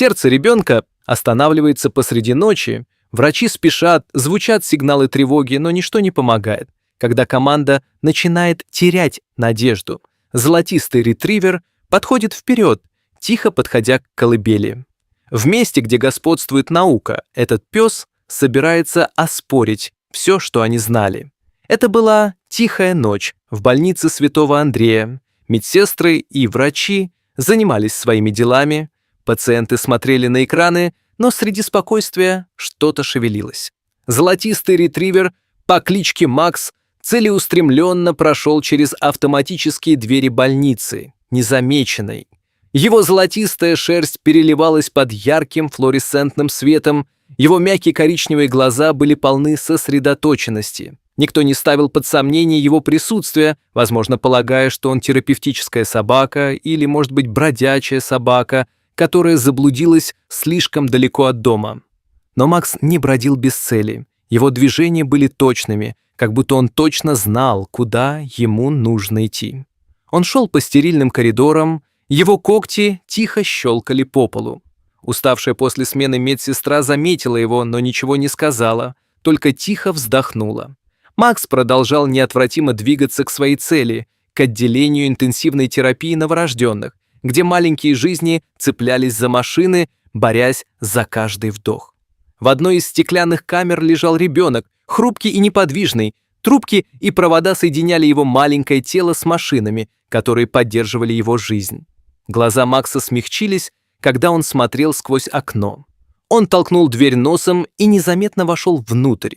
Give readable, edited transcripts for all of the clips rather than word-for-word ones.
Сердце ребенка останавливается посреди ночи, врачи спешат, звучат сигналы тревоги, но ничто не помогает. Когда команда начинает терять надежду, золотистый ретривер подходит вперед, тихо подходя к колыбели. В месте, где господствует наука, этот пес собирается оспорить все, что они знали. Это была тихая ночь в больнице Святого Андрея. Медсестры и врачи занимались своими делами, пациенты смотрели на экраны, но среди спокойствия что-то шевелилось. Золотистый ретривер по кличке Макс целеустремленно прошел через автоматические двери больницы, незамеченной. Его золотистая шерсть переливалась под ярким флуоресцентным светом, его мягкие коричневые глаза были полны сосредоточенности. Никто не ставил под сомнение его присутствие, возможно, полагая, что он терапевтическая собака или, может быть, бродячая собака, которая заблудилась слишком далеко от дома. Но Макс не бродил без цели. Его движения были точными, как будто он точно знал, куда ему нужно идти. Он шел по стерильным коридорам, его когти тихо щелкали по полу. Уставшая после смены медсестра заметила его, но ничего не сказала, только тихо вздохнула. Макс продолжал неотвратимо двигаться к своей цели, к отделению интенсивной терапии новорожденных, где маленькие жизни цеплялись за машины, борясь за каждый вдох. В одной из стеклянных камер лежал ребенок, хрупкий и неподвижный. Трубки и провода соединяли его маленькое тело с машинами, которые поддерживали его жизнь. Глаза Макса смягчились, когда он смотрел сквозь окно. Он толкнул дверь носом и незаметно вошел внутрь,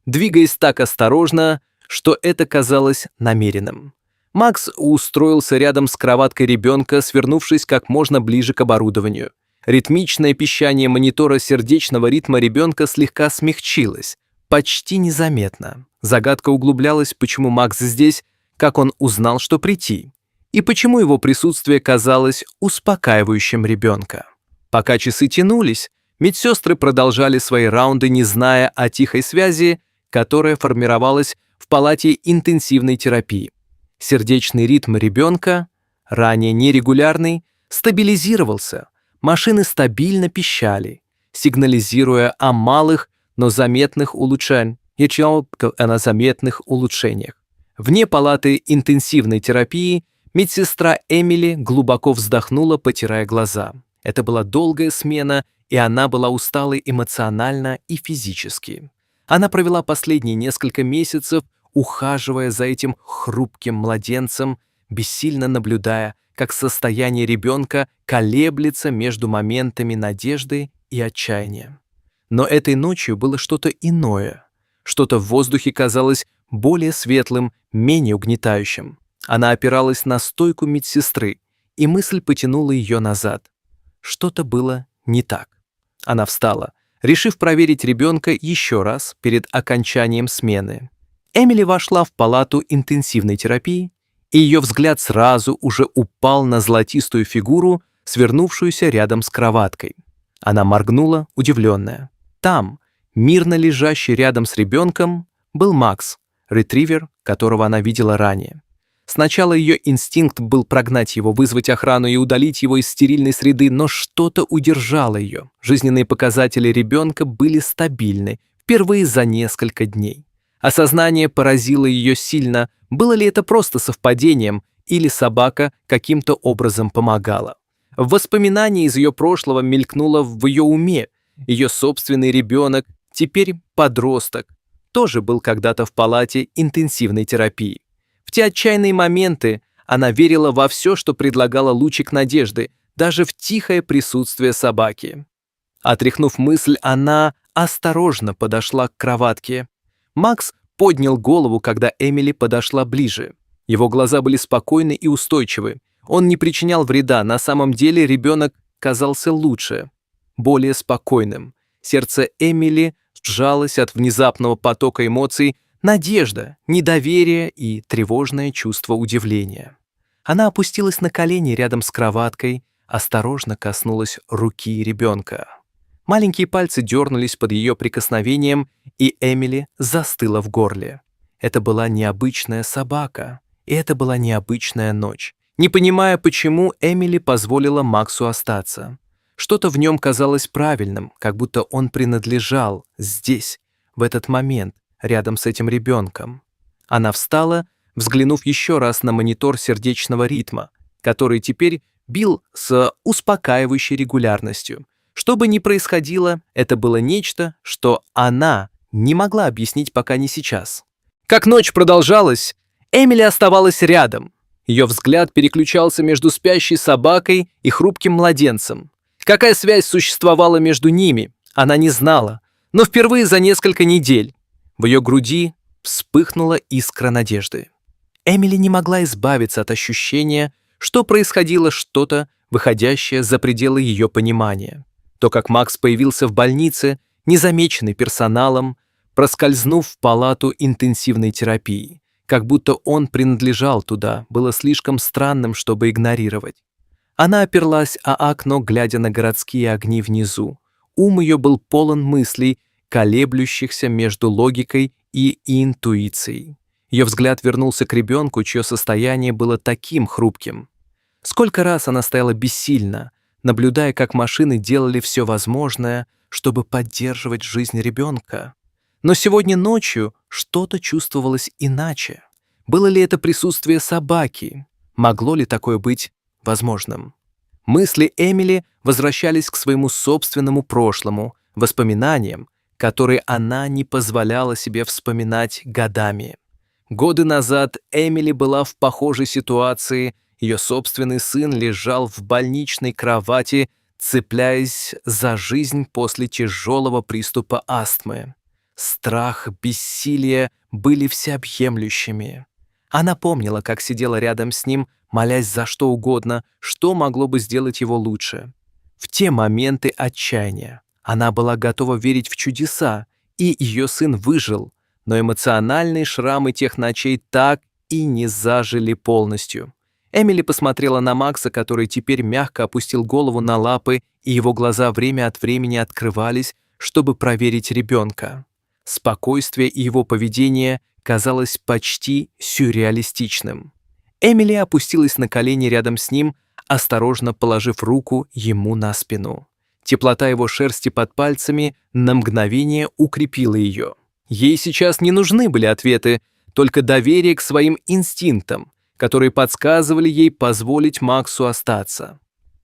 двигаясь так осторожно, что это казалось намеренным. Макс устроился рядом с кроваткой ребенка, свернувшись как можно ближе к оборудованию. Ритмичное пищание монитора сердечного ритма ребенка слегка смягчилось, почти незаметно. Загадка углублялась, почему Макс здесь, как он узнал, что прийти, и почему его присутствие казалось успокаивающим ребенка. Пока часы тянулись, медсестры продолжали свои раунды, не зная о тихой связи, которая формировалась в палате интенсивной терапии. Сердечный ритм ребенка, ранее нерегулярный, стабилизировался, машины стабильно пищали, сигнализируя о малых, но заметных улучшениях. Вне палаты интенсивной терапии медсестра Эмили глубоко вздохнула, потирая глаза. Это была долгая смена, и она была усталой эмоционально и физически. Она провела последние несколько месяцев, ухаживая за этим хрупким младенцем, бессильно наблюдая, как состояние ребенка колеблется между моментами надежды и отчаяния. Но этой ночью было что-то иное. Что-то в воздухе казалось более светлым, менее угнетающим. Она опиралась на стойку медсестры, и мысль потянула ее назад. Что-то было не так. Она встала, решив проверить ребенка еще раз перед окончанием смены. Эмили вошла в палату интенсивной терапии, и ее взгляд сразу уже упал на золотистую фигуру, свернувшуюся рядом с кроваткой. Она моргнула, удивленная. Там, мирно лежащий рядом с ребенком, был Макс, ретривер, которого она видела ранее. Сначала ее инстинкт был прогнать его, вызвать охрану и удалить его из стерильной среды, но что-то удержало ее. Жизненные показатели ребенка были стабильны, впервые за несколько дней. Осознание поразило ее сильно, было ли это просто совпадением, или собака каким-то образом помогала. Воспоминание из ее прошлого мелькнуло в ее уме. Ее собственный ребенок, теперь подросток, тоже был когда-то в палате интенсивной терапии. В те отчаянные моменты она верила во все, что предлагало лучик надежды, даже в тихое присутствие собаки. Отряхнув мысль, она осторожно подошла к кроватке. Макс поднял голову, когда Эмили подошла ближе. Его глаза были спокойны и устойчивы. Он не причинял вреда, на самом деле ребенок казался лучше, более спокойным. Сердце Эмили сжалось от внезапного потока эмоций, надежда, недоверие и тревожное чувство удивления. Она опустилась на колени рядом с кроваткой, осторожно коснулась руки ребенка. Маленькие пальцы дернулись под ее прикосновением, и Эмили застыла в горле. Это была необычная собака, и это была необычная ночь. Не понимая, почему, Эмили позволила Максу остаться. Что-то в нем казалось правильным, как будто он принадлежал здесь, в этот момент, рядом с этим ребенком. Она встала, взглянув еще раз на монитор сердечного ритма, который теперь бил с успокаивающей регулярностью. Что бы ни происходило, это было нечто, что она не могла объяснить пока не сейчас. Как ночь продолжалась, Эмили оставалась рядом. Ее взгляд переключался между спящей собакой и хрупким младенцем. Какая связь существовала между ними, она не знала, но впервые за несколько недель в ее груди вспыхнула искра надежды. Эмили не могла избавиться от ощущения, что происходило что-то, выходящее за пределы ее понимания. То, как Макс появился в больнице, незамеченный персоналом, проскользнув в палату интенсивной терапии, как будто он принадлежал туда, было слишком странным, чтобы игнорировать. Она оперлась о окно, глядя на городские огни внизу. Ум ее был полон мыслей, колеблющихся между логикой и интуицией. Ее взгляд вернулся к ребенку, чье состояние было таким хрупким. Сколько раз она стояла бессильно, наблюдая, как машины делали все возможное, чтобы поддерживать жизнь ребенка. Но сегодня ночью что-то чувствовалось иначе. Было ли это присутствие собаки? Могло ли такое быть возможным? Мысли Эмили возвращались к своему собственному прошлому, воспоминаниям, которые она не позволяла себе вспоминать годами. Годы назад Эмили была в похожей ситуации. Ее собственный сын лежал в больничной кровати, цепляясь за жизнь после тяжелого приступа астмы. Страх, бессилие были всеобъемлющими. Она помнила, как сидела рядом с ним, молясь за что угодно, что могло бы сделать его лучше. В те моменты отчаяния она была готова верить в чудеса, и ее сын выжил, но эмоциональные шрамы тех ночей так и не зажили полностью. Эмили посмотрела на Макса, который теперь мягко опустил голову на лапы, и его глаза время от времени открывались, чтобы проверить ребенка. Спокойствие и его поведение казалось почти сюрреалистичным. Эмили опустилась на колени рядом с ним, осторожно положив руку ему на спину. Теплота его шерсти под пальцами на мгновение укрепила ее. Ей сейчас не нужны были ответы, только доверие к своим инстинктам, которые подсказывали ей позволить Максу остаться.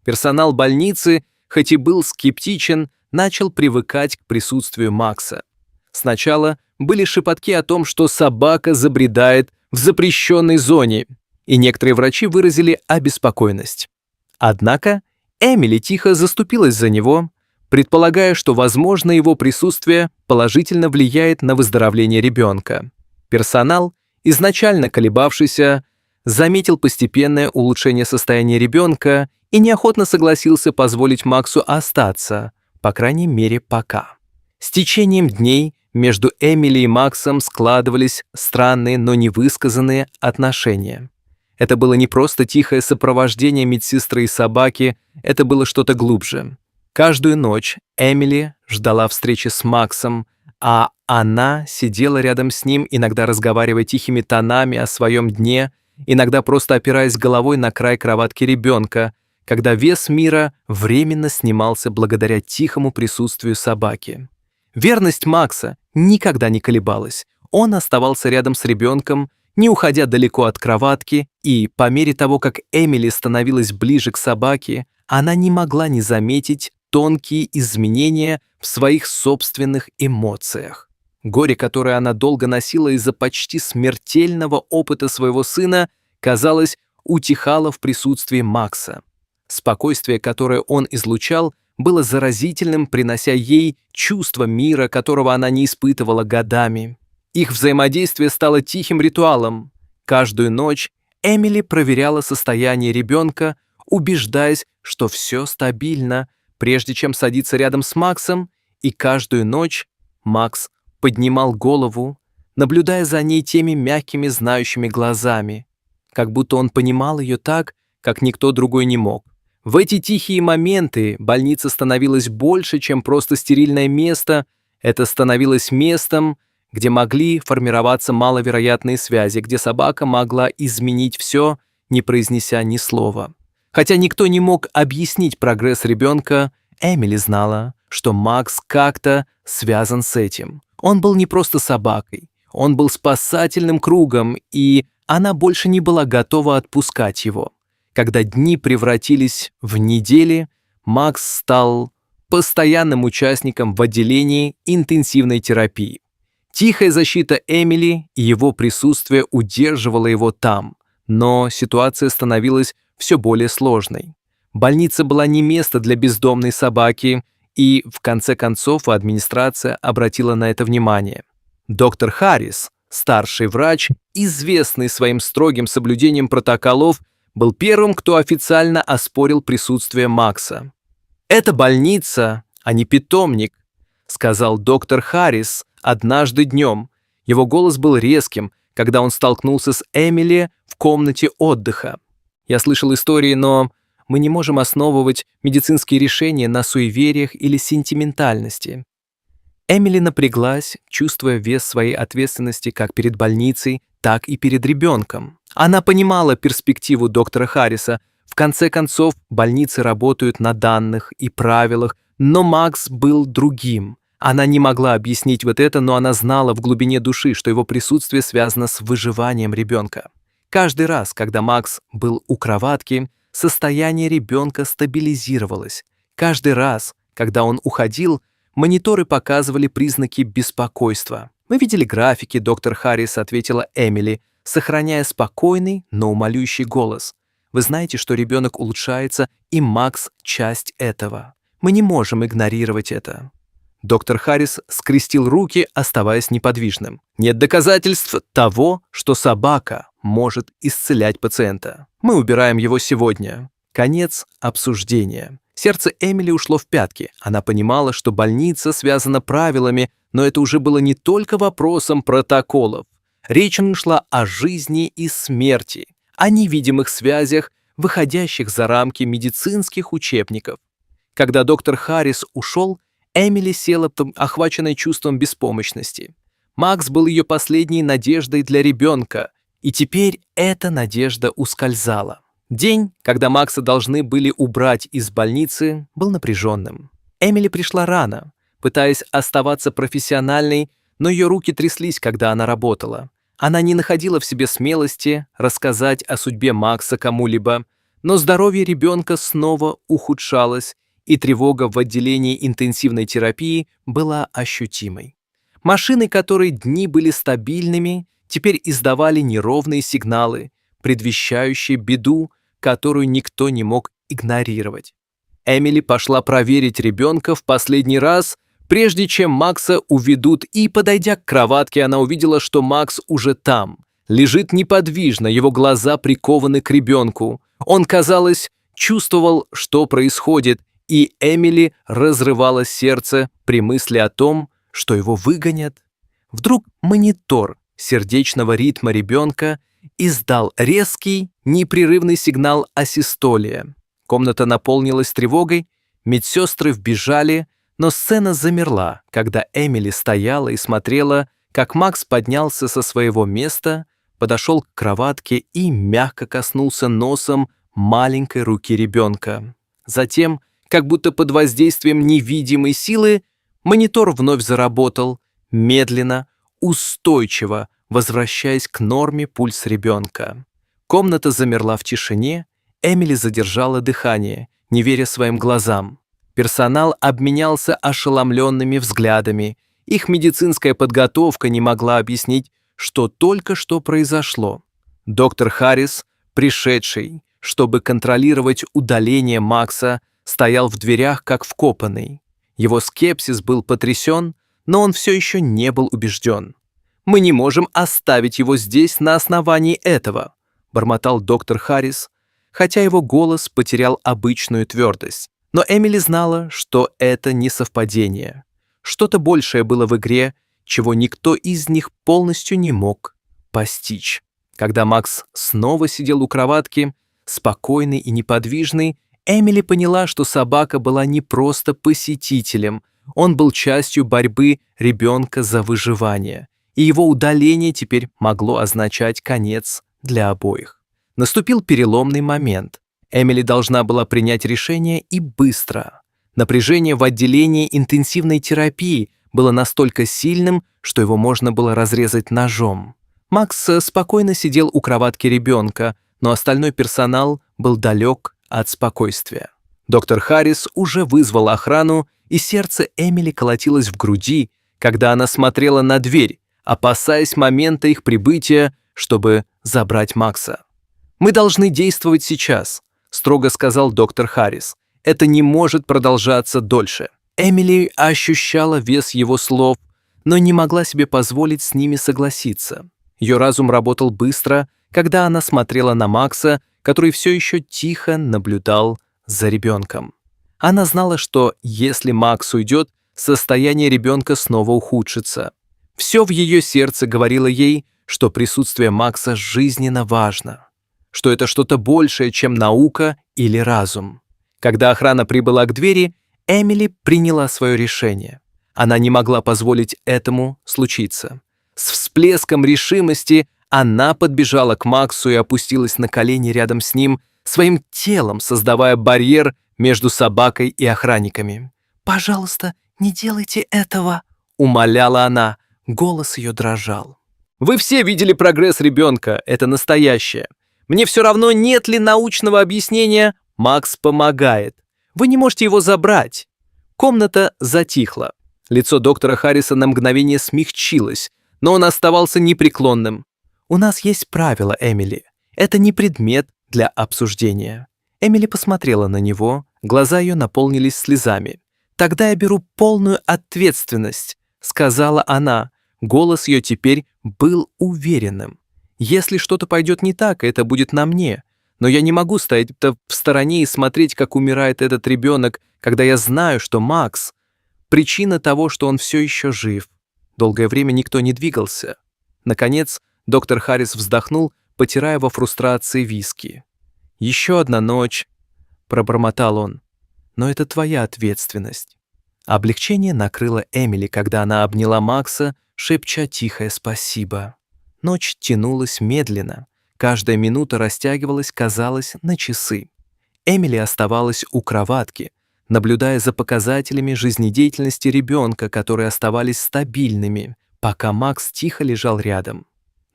Персонал больницы, хоть и был скептичен, начал привыкать к присутствию Макса. Сначала были шепотки о том, что собака забредает в запрещенной зоне, и некоторые врачи выразили обеспокоенность. Однако Эмили тихо заступилась за него, предполагая, что, возможно, его присутствие положительно влияет на выздоровление ребенка. Персонал, изначально колебавшийся, заметил постепенное улучшение состояния ребенка и неохотно согласился позволить Максу остаться, по крайней мере, пока. С течением дней между Эмили и Максом складывались странные, но невысказанные отношения. Это было не просто тихое сопровождение медсестры и собаки, это было что-то глубже. Каждую ночь Эмили ждала встречи с Максом, а она сидела рядом с ним, иногда разговаривая тихими тонами о своем дне, иногда просто опираясь головой на край кроватки ребенка, когда вес мира временно снимался благодаря тихому присутствию собаки. Верность Макса никогда не колебалась. Он оставался рядом с ребенком, не уходя далеко от кроватки, и по мере того, как Эмили становилась ближе к собаке, она не могла не заметить тонкие изменения в своих собственных эмоциях. Горе, которое она долго носила из-за почти смертельного опыта своего сына, казалось, утихало в присутствии Макса. Спокойствие, которое он излучал, было заразительным, принося ей чувство мира, которого она не испытывала годами. Их взаимодействие стало тихим ритуалом. Каждую ночь Эмили проверяла состояние ребенка, убеждаясь, что все стабильно, прежде чем садиться рядом с Максом, и каждую ночь Макс поднимал голову, наблюдая за ней теми мягкими знающими глазами, как будто он понимал ее так, как никто другой не мог. В эти тихие моменты больница становилась больше, чем просто стерильное место, это становилось местом, где могли формироваться маловероятные связи, где собака могла изменить все, не произнеся ни слова. Хотя никто не мог объяснить прогресс ребенка, Эмили знала, что Макс как-то связан с этим. Он был не просто собакой, он был спасательным кругом, и она больше не была готова отпускать его. Когда дни превратились в недели, Макс стал постоянным участником в отделении интенсивной терапии. Тихая защита Эмили и его присутствие удерживало его там, но ситуация становилась все более сложной. Больница была не место для бездомной собаки, и в конце концов администрация обратила на это внимание. Доктор Харрис, старший врач, известный своим строгим соблюдением протоколов, был первым, кто официально оспорил присутствие Макса. «Это больница, а не питомник», — сказал доктор Харрис однажды днем. Его голос был резким, когда он столкнулся с Эмили в комнате отдыха. «Я слышал истории, но мы не можем основывать медицинские решения на суевериях или сентиментальности». Эмили напряглась, чувствуя вес своей ответственности как перед больницей, так и перед ребенком. Она понимала перспективу доктора Харриса. В конце концов, больницы работают на данных и правилах, но Макс был другим. Она не могла объяснить вот это, но она знала в глубине души, что его присутствие связано с выживанием ребенка. Каждый раз, когда Макс был у кроватки, состояние ребенка стабилизировалось. Каждый раз, когда он уходил, мониторы показывали признаки беспокойства. «Мы видели графики», — доктор Харрис ответила Эмили, сохраняя спокойный, но умоляющий голос. «Вы знаете, что ребенок улучшается, и Макс — часть этого. Мы не можем игнорировать это». Доктор Харрис скрестил руки, оставаясь неподвижным. «Нет доказательств того, что собака может исцелять пациента. Мы убираем его сегодня». Конец обсуждения. Сердце Эмили ушло в пятки. Она понимала, что больница связана правилами, но это уже было не только вопросом протоколов. Речь шла о жизни и смерти, о невидимых связях, выходящих за рамки медицинских учебников. Когда доктор Харрис ушел, Эмили села, охваченная чувством беспомощности. Макс был ее последней надеждой для ребенка, и теперь эта надежда ускользала. День, когда Макса должны были убрать из больницы, был напряженным. Эмили пришла рано, пытаясь оставаться профессиональной, но ее руки тряслись, когда она работала. Она не находила в себе смелости рассказать о судьбе Макса кому-либо, но здоровье ребенка снова ухудшалось, и тревога в отделении интенсивной терапии была ощутимой. Машины, которые дни были стабильными, теперь издавали неровные сигналы, предвещающие беду, которую никто не мог игнорировать. Эмили пошла проверить ребенка в последний раз, прежде чем Макса уведут, и, подойдя к кроватке, она увидела, что Макс уже там, лежит неподвижно, его глаза прикованы к ребенку. Он, казалось, чувствовал, что происходит, и Эмили разрывало сердце при мысли о том, что его выгонят. Вдруг монитор сердечного ритма ребенка издал резкий, непрерывный сигнал о систоле. Комната наполнилась тревогой, медсестры вбежали, но сцена замерла, когда Эмили стояла и смотрела, как Макс поднялся со своего места, подошел к кроватке и мягко коснулся носом маленькой руки ребенка. Затем, как будто под воздействием невидимой силы, монитор вновь заработал, медленно, устойчиво, возвращаясь к норме пульс ребенка. Комната замерла в тишине, Эмили задержала дыхание, не веря своим глазам. Персонал обменялся ошеломленными взглядами. Их медицинская подготовка не могла объяснить, что только что произошло. Доктор Харрис, пришедший, чтобы контролировать удаление Макса, стоял в дверях как вкопанный. Его скепсис был потрясен, но он все еще не был убежден. «Мы не можем оставить его здесь на основании этого», — бормотал доктор Харрис, хотя его голос потерял обычную твердость. Но Эмили знала, что это не совпадение. Что-то большее было в игре, чего никто из них полностью не мог постичь. Когда Макс снова сидел у кроватки, спокойный и неподвижный, Эмили поняла, что собака была не просто посетителем, он был частью борьбы ребенка за выживание, и его удаление теперь могло означать конец для обоих. Наступил переломный момент. Эмили должна была принять решение и быстро. Напряжение в отделении интенсивной терапии было настолько сильным, что его можно было разрезать ножом. Макс спокойно сидел у кроватки ребенка, но остальной персонал был далек от спокойствия. Доктор Харрис уже вызвал охрану, и сердце Эмили колотилось в груди, когда она смотрела на дверь, опасаясь момента их прибытия, чтобы забрать Макса. «Мы должны действовать сейчас», — строго сказал доктор Харрис. «Это не может продолжаться дольше». Эмили ощущала вес его слов, но не могла себе позволить с ними согласиться. Ее разум работал быстро, когда она смотрела на Макса, который все еще тихо наблюдал за ребенком. Она знала, что если Макс уйдет, состояние ребенка снова ухудшится. Все в ее сердце говорило ей, что присутствие Макса жизненно важно, что это что-то большее, чем наука или разум. Когда охрана прибыла к двери, Эмили приняла свое решение. Она не могла позволить этому случиться. С всплеском решимости она подбежала к Максу и опустилась на колени рядом с ним, своим телом создавая барьер между собакой и охранниками. «Пожалуйста, не делайте этого», — умоляла она. Голос ее дрожал. «Вы все видели прогресс ребенка, это настоящее. Мне все равно, нет ли научного объяснения, Макс помогает. Вы не можете его забрать». Комната затихла. Лицо доктора Харриса на мгновение смягчилось, но он оставался непреклонным. «У нас есть правила, Эмили. Это не предмет для обсуждения». Эмили посмотрела на него, глаза ее наполнились слезами. «Тогда я беру полную ответственность», — сказала она. Голос ее теперь был уверенным. «Если что-то пойдет не так, это будет на мне. Но я не могу стоять в стороне и смотреть, как умирает этот ребенок, когда я знаю, что Макс — причина того, что он все еще жив». Долгое время никто не двигался. Наконец, доктор Харрис вздохнул, потирая во фрустрации виски. «Еще одна ночь», — пробормотал он. «Но это твоя ответственность». Облегчение накрыло Эмили, когда она обняла Макса, шепча тихое «спасибо». Ночь тянулась медленно. Каждая минута растягивалась, казалось, на часы. Эмили оставалась у кроватки, наблюдая за показателями жизнедеятельности ребенка, которые оставались стабильными, пока Макс тихо лежал рядом.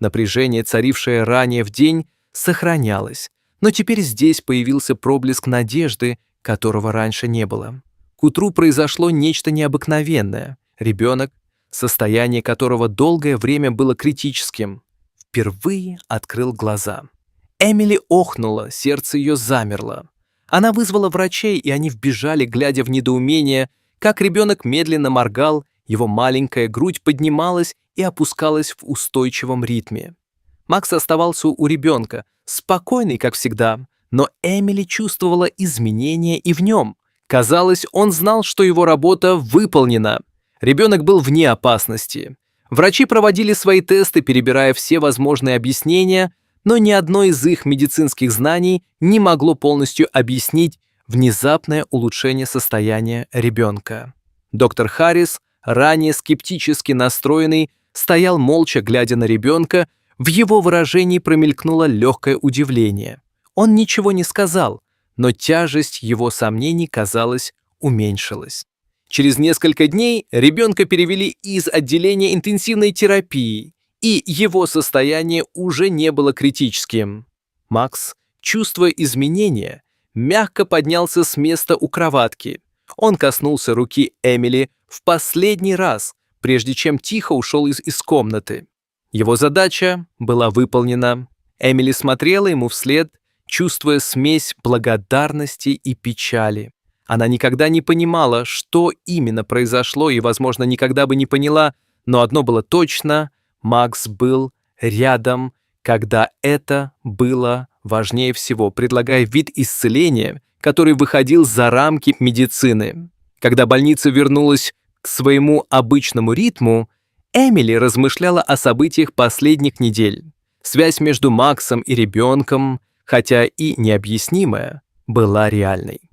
Напряжение, царившее ранее в день, сохранялось, но теперь здесь появился проблеск надежды, которого раньше не было. К утру произошло нечто необыкновенное. Ребенок, состояние которого долгое время было критическим, впервые открыл глаза. Эмили охнула, сердце ее замерло. Она вызвала врачей, и они вбежали, глядя в недоумение, как ребенок медленно моргал, его маленькая грудь поднималась и опускалась в устойчивом ритме. Макс оставался у ребенка, спокойный, как всегда, но Эмили чувствовала изменения и в нем. Казалось, он знал, что его работа выполнена. Ребенок был вне опасности. Врачи проводили свои тесты, перебирая все возможные объяснения, но ни одно из их медицинских знаний не могло полностью объяснить внезапное улучшение состояния ребенка. Доктор Харрис, ранее скептически настроенный, стоял молча, глядя на ребенка. В его выражении промелькнуло легкое удивление. Он ничего не сказал, но тяжесть его сомнений, казалось, уменьшилась. Через несколько дней ребенка перевели из отделения интенсивной терапии, и его состояние уже не было критическим. Макс, чувствуя изменения, мягко поднялся с места у кроватки. Он коснулся руки Эмили в последний раз, прежде чем тихо ушел из комнаты. Его задача была выполнена. Эмили смотрела ему вслед, чувствуя смесь благодарности и печали. Она никогда не понимала, что именно произошло, и, возможно, никогда бы не поняла, но одно было точно — Макс был рядом, когда это было важнее всего, предлагая вид исцеления, который выходил за рамки медицины. Когда больница вернулась к своему обычному ритму, Эмили размышляла о событиях последних недель. Связь между Максом и ребенком, хотя и необъяснимая, была реальной.